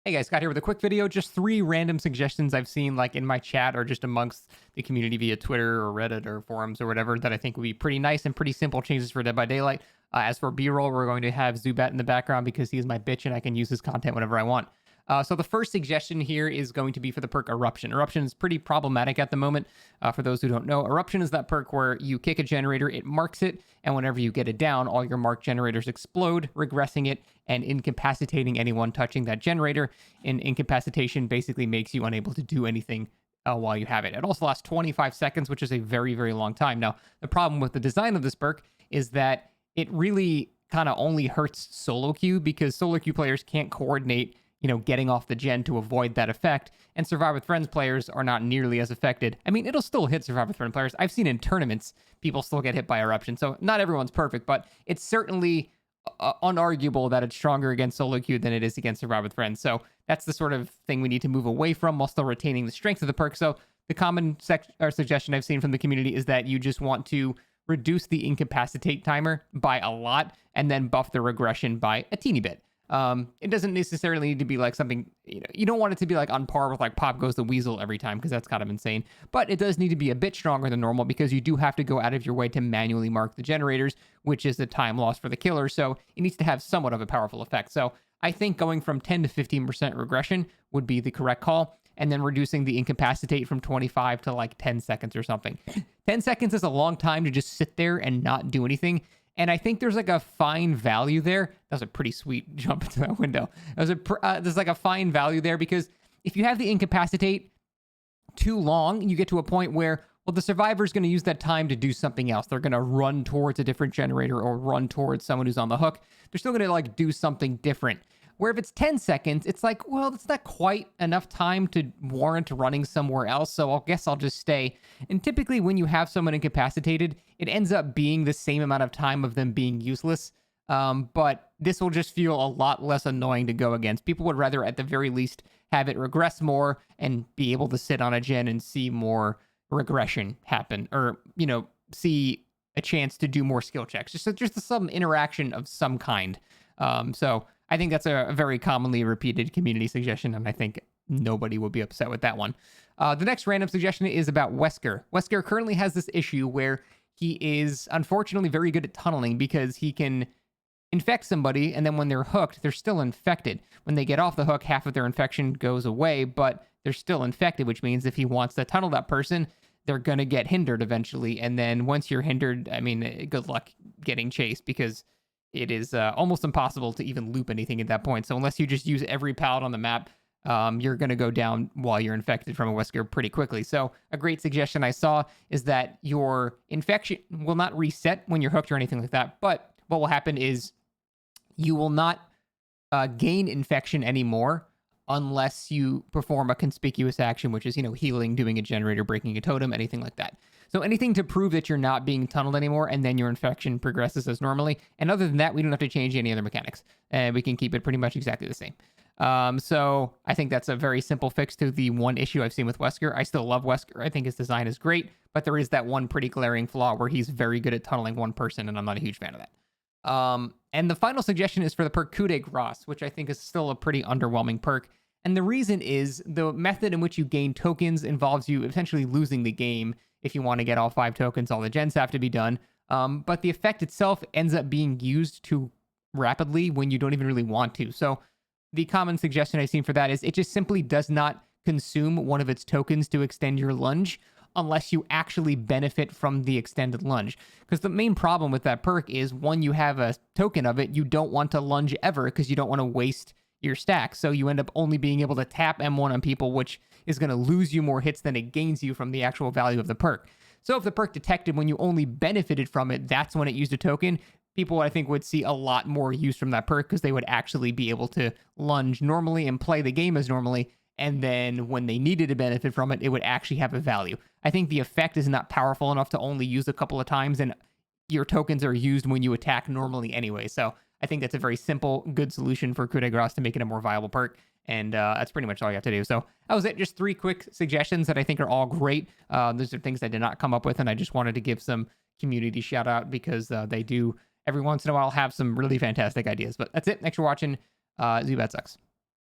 Hey guys, Scott here with a quick video. Just 3 random suggestions I've seen like in my chat or just amongst the community via Twitter or Reddit or forums or whatever that I think would be pretty nice and pretty simple changes for Dead by Daylight. As for B-roll, we're going to have Zubat in the background because he's my bitch and I can use his content whenever I want. So the first suggestion here is going to be for the perk Eruption. Eruption is pretty problematic at the moment. For those who don't know, Eruption is that perk where you kick a generator, it marks it, and whenever you get it down, all your marked generators explode, regressing it and incapacitating anyone touching that generator. And incapacitation basically makes you unable to do anything while you have it. It also lasts 25 seconds, which is a very, very long time. Now, the problem with the design of this perk is that it really kind of only hurts solo queue because solo queue players can't coordinate getting off the gen to avoid that effect. And Survive with Friends players are not nearly as affected. I mean, it'll still hit Survive with Friends players. I've seen in tournaments, people still get hit by Eruption. So not everyone's perfect, but it's certainly unarguable that it's stronger against solo queue than it is against Survive with Friends. So that's the sort of thing we need to move away from while still retaining the strength of the perk. So the common suggestion I've seen from the community is that you just want to reduce the incapacitate timer by a lot and then buff the regression by a teeny bit. It doesn't necessarily need to be like something, you don't want it to be like on par with like Pop Goes the Weasel every time because that's kind of insane, but it does need to be a bit stronger than normal because you do have to go out of your way to manually mark the generators, which is the time lost for the killer. So it needs to have somewhat of a powerful effect. So I think going from 10 to 15% regression would be the correct call. And then reducing the incapacitate from 25 to like 10 seconds or something. 10 seconds is a long time to just sit there and not do anything. And I think there's like a fine value there. That was a pretty sweet jump into that window. There's like a fine value there because if you have the incapacitate too long, you get to a point where, well, the survivor's going to use that time to do something else. They're going to run towards a different generator or run towards someone who's on the hook. They're still going to like do something different. Where if it's 10 seconds, it's like, well, it's not quite enough time to warrant running somewhere else, so I guess I'll just stay. And typically when you have someone incapacitated, it ends up being the same amount of time of them being useless, but this will just feel a lot less annoying to go against. People would rather, at the very least, have it regress more and be able to sit on a gen and see more regression happen, or, see a chance to do more skill checks. Just some interaction of some kind. So I think that's a very commonly repeated community suggestion, and I think nobody will be upset with that one. The next random suggestion is about Wesker. Wesker currently has this issue where he is unfortunately very good at tunneling because he can infect somebody, and then when they're hooked, they're still infected. When they get off the hook, half of their infection goes away, but they're still infected, which means if he wants to tunnel that person, they're going to get hindered eventually. And then once you're hindered, I mean, good luck getting chased because it is almost impossible to even loop anything at that point. So unless you just use every pallet on the map, you're going to go down while you're infected from a Wesker pretty quickly. So a great suggestion I saw is that your infection will not reset when you're hooked or anything like that. But what will happen is you will not gain infection anymore unless you perform a conspicuous action, which is, healing, doing a generator, breaking a totem, anything like that. So anything to prove that you're not being tunneled anymore, and then your infection progresses as normally. And other than that, we don't have to change any other mechanics. And we can keep it pretty much exactly the same. So I think that's a very simple fix to the one issue I've seen with Wesker. I still love Wesker. I think his design is great, but there is that one pretty glaring flaw where he's very good at tunneling one person, and I'm not a huge fan of that. And the final suggestion is for the perk Coup de Grace, which I think is still a pretty underwhelming perk. And the reason is the method in which you gain tokens involves you essentially losing the game. If you want to get all 5 tokens, all the gens have to be done. But the effect itself ends up being used too rapidly when you don't even really want to. So the common suggestion I've seen for that is it just simply does not consume one of its tokens to extend your lunge unless you actually benefit from the extended lunge. Because the main problem with that perk is when you have a token of it, you don't want to lunge ever because you don't want to waste your stack. So you end up only being able to tap M1 on people, which is going to lose you more hits than it gains you from the actual value of the perk. So if the perk detected when you only benefited from it, that's when it used a token, people I think would see a lot more use from that perk because they would actually be able to lunge normally and play the game as normally. And then when they needed to benefit from it, it would actually have a value. I think the effect is not powerful enough to only use a couple of times, and your tokens are used when you attack normally anyway. So I think that's a very simple, good solution for Coup de Grace to make it a more viable perk. And that's pretty much all you have to do. So that was it. Just 3 quick suggestions that I think are all great. Those are things I did not come up with, and I just wanted to give some community shout out because they do every once in a while have some really fantastic ideas. But that's it. Thanks for watching. Zubat sucks.